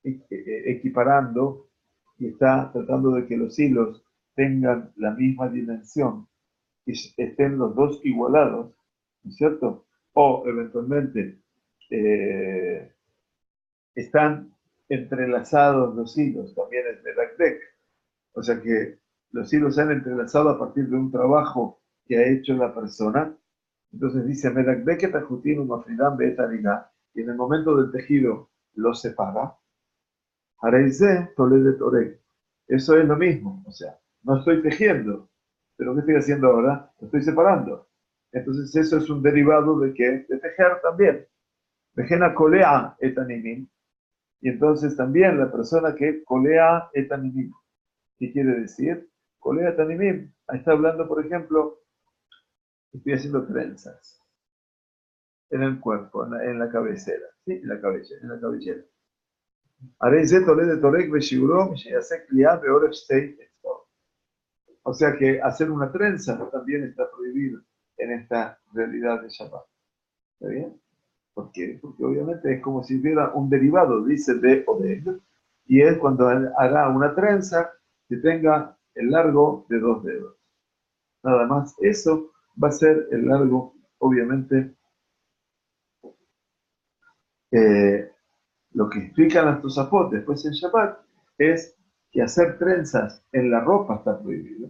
equiparando y está tratando de que los hilos tengan la misma dimensión y estén los dos igualados, ¿no es cierto? O eventualmente están entrelazados los hilos, también es medakdek. O sea que los hilos se han entrelazado a partir de un trabajo que ha hecho la persona. Entonces dice, medakdek tajutin umafridan be'et harigá, y en el momento del tejido lo separa. Hareize toledet oreg. Eso es lo mismo, o sea, no estoy tejiendo, pero ¿qué estoy haciendo ahora? Lo estoy separando. Entonces eso es un derivado de ¿qué? De tejer también. Vejena colea etanimim. Y entonces también la persona que colea etanimim. ¿Qué quiere decir? Colea etanimim. Ahí está hablando, por ejemplo, estoy haciendo trenzas en el cuerpo, en la cabecera, ¿sí? En la cabellera. O sea que hacer una trenza también está prohibido en esta realidad de Shabbat. ¿Está bien? ¿Por qué? Porque obviamente es como si hubiera un derivado, dice de o de, y es cuando hará una trenza que tenga el largo de 2 dedos. Nada más. Eso va a ser el largo, obviamente, lo que explican las Tosafot después en Shabbat es que hacer trenzas en la ropa está prohibido,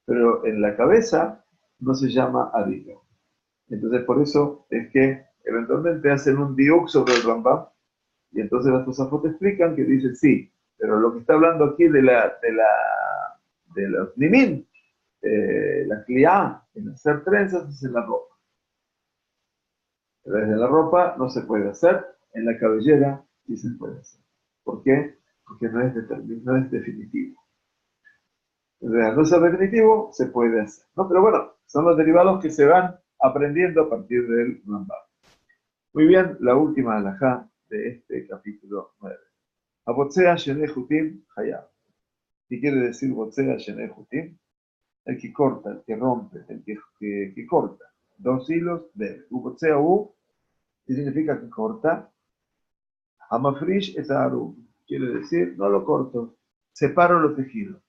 pero en la cabeza no se llama ariga. Entonces por eso es que eventualmente hacen un diuk sobre el Rambam, y entonces las Tosafot explican que dicen sí, pero lo que está hablando aquí de los nimin, la kliá, en hacer trenzas es en la ropa. Pero desde la ropa no se puede hacer, en la cabellera sí se puede hacer. ¿Por qué? Porque no es definitivo. Entonces, al no ser definitivo, se puede hacer, ¿no? Pero bueno, son los derivados que se van aprendiendo a partir del Rambam. Muy bien, la última halajá de este capítulo 9. Abotzea Shenei Jutim Hayab. ¿Qué quiere decir Botzea Shenei Jutim? El que corta, el que rompe, el que corta. 2 hilos de Botzea U, ¿qué significa que corta? Hamafrish es Aru. Quiere decir, no lo corto, separo lo tejido.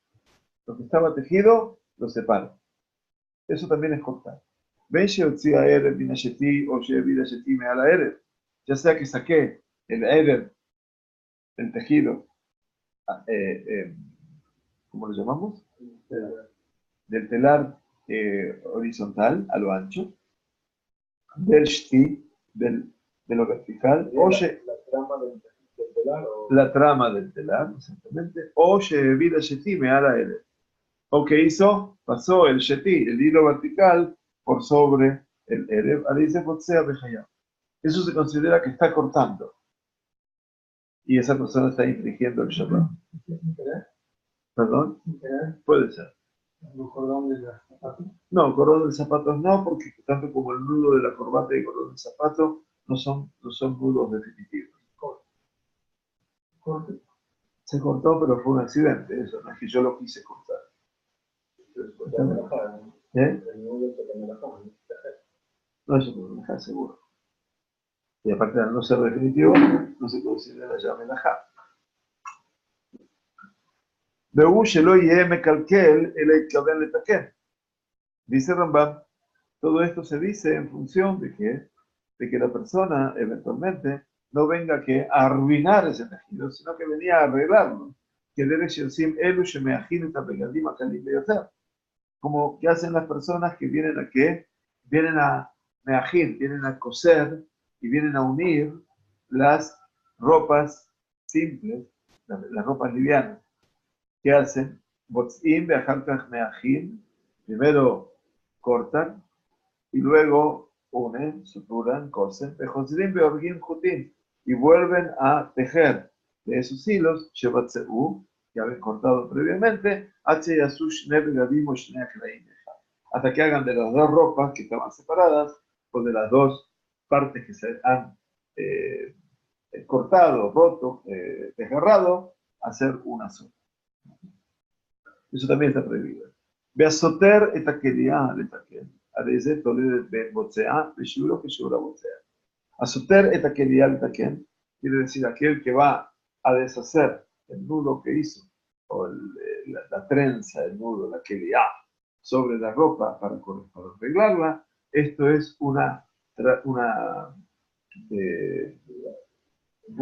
Lo que estaba tejido, lo separo. Eso también es cortar. Ya sea que saqué el Erev, el tejido, ¿cómo lo llamamos? Del telar horizontal a lo ancho, del shti, de lo vertical, la trama del telar, exactamente, o vida sheti me ala Erev. O que hizo, pasó el sheti, el hilo vertical, por sobre el Erev. Ahí dice Botzea Bejayam. Eso se considera que está cortando. Y esa persona está infringiendo el Shabbat. ¿Perdón? Puede ser. ¿El cordón de los zapatos? No, cordón de zapatos no, porque tanto como el nudo de la corbata y el cordón de zapato no son nudos definitivos. Corte. Se cortó, pero fue un accidente, eso, no es que yo lo quise cortar. ¿Eh? No, eso no me deja seguro. Y aparte de no ser definitivo, no se considera ya melajá. Dice Rambam, todo esto se dice en función de que la persona eventualmente no venga que a arruinar ese tejido, sino que venía a arreglarlo. Que debe ser como que hacen las personas que vienen a meajir, vienen a coser y vienen a unir las ropas simples, las ropas livianas. ¿Qué hacen? Botzim be'acharkach meajim, primero cortan y luego unen, suturan, cosen, bejozrim beorgim jutim, y vuelven a tejer de esos hilos, shebatzeu, que habían cortado previamente, hasta que hagan de las dos ropas que estaban separadas, o de las dos partes que se han cortado, roto, desgarrado, hacer una sola. Eso también está prohibido. Beasoter etakelia letakel. Adeze toledet ben botzea, beshuro que shura botzea. Asoter etakelia letakel quiere decir aquel que va a deshacer el nudo que hizo, o la trenza, el nudo, la kelia, sobre la ropa para arreglarla. Esto es un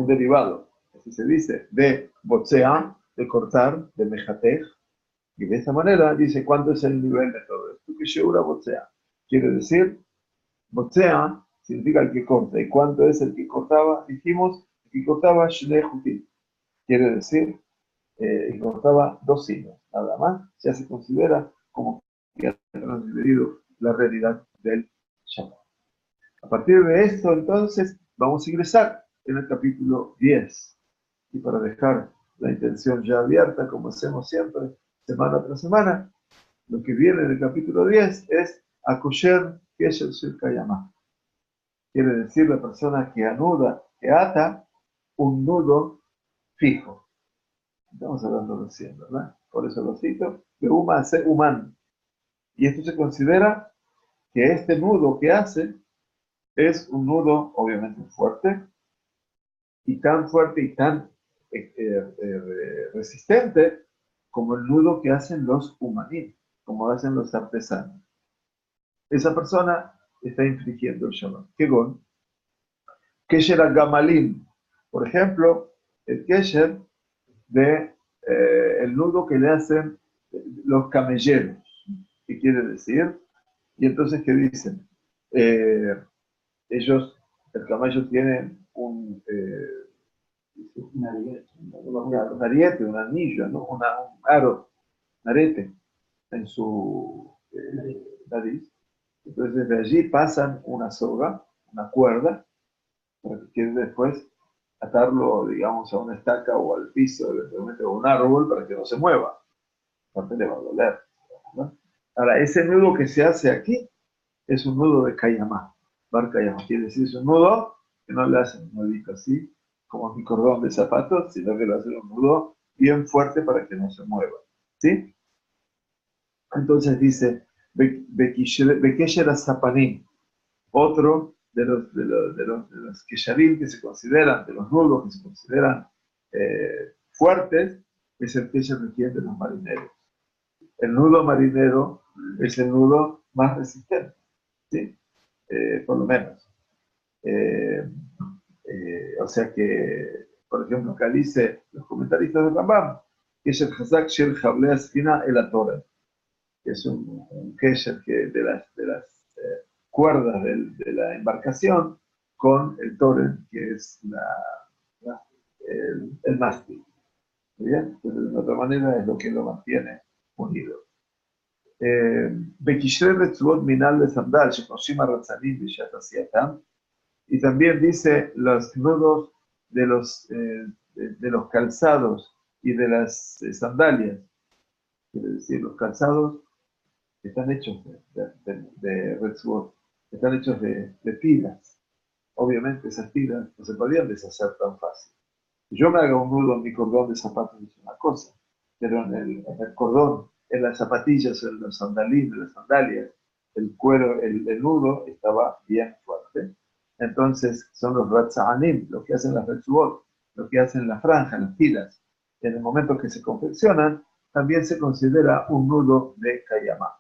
derivado, así se dice, de botzea, de cortar, de mejatej. Y de esta manera dice cuánto es el nivel de todo esto. Que Sheura botzea. Quiere decir, botzea significa el que corta. ¿Y cuánto es el que cortaba? Dijimos, el que cortaba Shnei Jutim. Quiere decir, que cortaba 2 hilos. Nada más, ya se considera como que ha transgredido la realidad del Shabbat. A partir de esto, entonces, vamos a ingresar en el capítulo 10. Y para dejar la intención ya abierta, como hacemos siempre, semana tras semana, lo que viene en el capítulo 10 es Akusher Kesher Shel Kayamah. Quiere decir la persona que anuda, que ata un nudo fijo. Estamos hablando recién, ¿verdad? Por eso lo cito. De Uma hace human. Y esto se considera que este nudo que hace es un nudo obviamente fuerte y tan resistente como el nudo que hacen los humanim, como hacen los artesanos. Esa persona está infringiendo el Shabbat. Kegon, Kesher Gamalim, por ejemplo, el Kesher de el nudo que le hacen los camelleros. ¿Qué quiere decir? Y entonces, ¿qué dicen? Ellos, el camello tiene un ariete, un anillo, ¿no? Un aro, un arete en su nariz. Entonces de allí pasan una soga, una cuerda, para que quede después atarlo, digamos, a una estaca o al piso, eventualmente a un árbol, para que no se mueva. Aparte le va a doler, ¿no? Ahora, ese nudo que se hace aquí es un nudo de Kayamá. Bar Kayamá quiere decir, es un nudo que no le hacen un nudito así, como mi cordón de zapatos, sino que le hacen un nudo bien fuerte para que no se mueva. ¿Sí? Entonces dice, Bekesher Zapanim, otro de los Kesharim que se consideran, de los nudos que se consideran fuertes, es el Kesher de los marineros. El nudo marinero es el nudo más resistente, ¿sí? Por lo menos. O sea que, por ejemplo, acá dice los comentaristas de Rambam, que es el Hazak Shel Jablea Esquina el Atore, que es un kesher que de las cuerdas de la embarcación con el toren, que es el mástil. ¿Bien? Entonces, de otra manera, es lo que lo mantiene unido. Bekishre Retzvot Minal de Sandal, Shekoshima Ratzanim Bishat Asiatam. Y también dice los nudos de los calzados y de las sandalias. Quiere decir, los calzados están hechos de Retzvot, están hechos de tiras. Obviamente esas tiras no se podían deshacer tan fácil. Si yo me haga un nudo en mi cordón de zapatos es una cosa, pero en el cordón, en las zapatillas, en los sandalín, en las sandalias, el cuero, el nudo estaba bien fuerte. Entonces son los ratza'anim, lo que hacen las retzvot, lo que hacen las franjas, las tiras. En el momento que se confeccionan, también se considera un nudo de kayamá.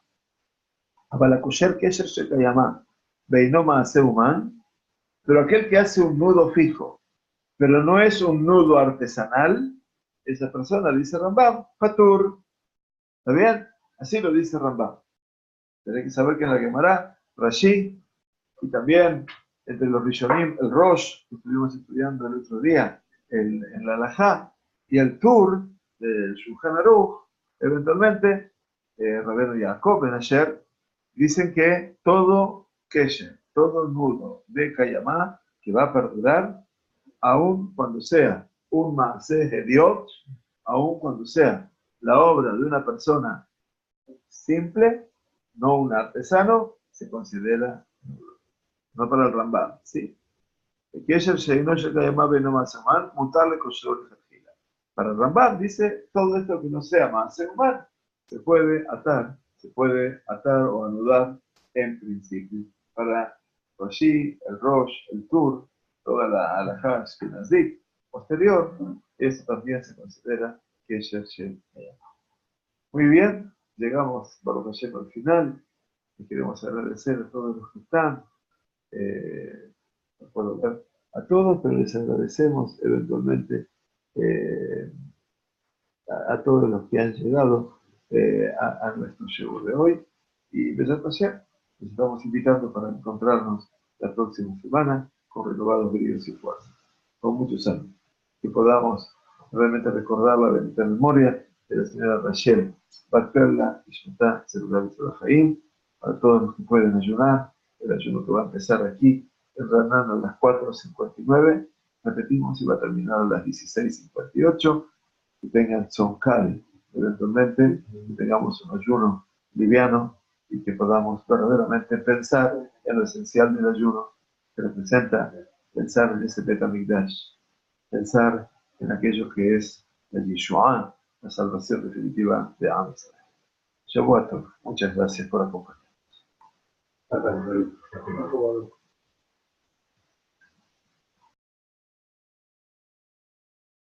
Abalakusher kesher she kayamá, beinoma hace humán, pero aquel que hace un nudo fijo, pero no es un nudo artesanal, esa persona, dice Rambam, Fatur. ¿Está bien? Así lo dice Rambam. Tenés que saber que en la Gemara, Rashi, y también entre los Rishonim, el Rosh, que estuvimos estudiando el otro día, en la Halajá, y el Tur, del Shulchan Aruch, eventualmente, Rabbeinu Yaakov Ben Asher, dicen que todo kesher, todo nudo de Kayamá, que va a perdurar, aun cuando sea un Maaseh Hediot, aun cuando sea la obra de una persona simple, no un artesano, se considera nudo. No para el Rambam, ¿sí? Para el Rambam dice, todo esto que no sea Maaseh humano, se puede atar o anudar en principio. Para Rashi, el Rosh, el Tur, toda la Halajá Ashkenazí posterior, eso también se considera Kesher Shel Kayamá. Muy bien, llegamos, Baruch Hashem, al final, y queremos agradecer a todos los que están. No puedo ver a todos, pero les agradecemos eventualmente a todos los que han llegado a nuestro show de hoy. Y Besat Hashem, les estamos invitando para encontrarnos la próxima semana con renovados bríos y fuerzas, con muchos años. Que podamos realmente recordar la bendita memoria de la señora Rachel Batperla y Shantá Celular Jaim, para todos los que pueden ayunar. El ayuno que va a empezar aquí en Ranan a las 4:59, repetimos, y va a terminar a las 16:58. Que tengan Tzonkai, eventualmente, que tengamos un ayuno liviano y que podamos verdaderamente pensar en lo esencial del ayuno, que representa pensar en ese Betamigdash, pensar en aquello que es el Yeshua, la salvación definitiva de Am Israel. Shavuot Tov. Muchas gracias por acompañarnos.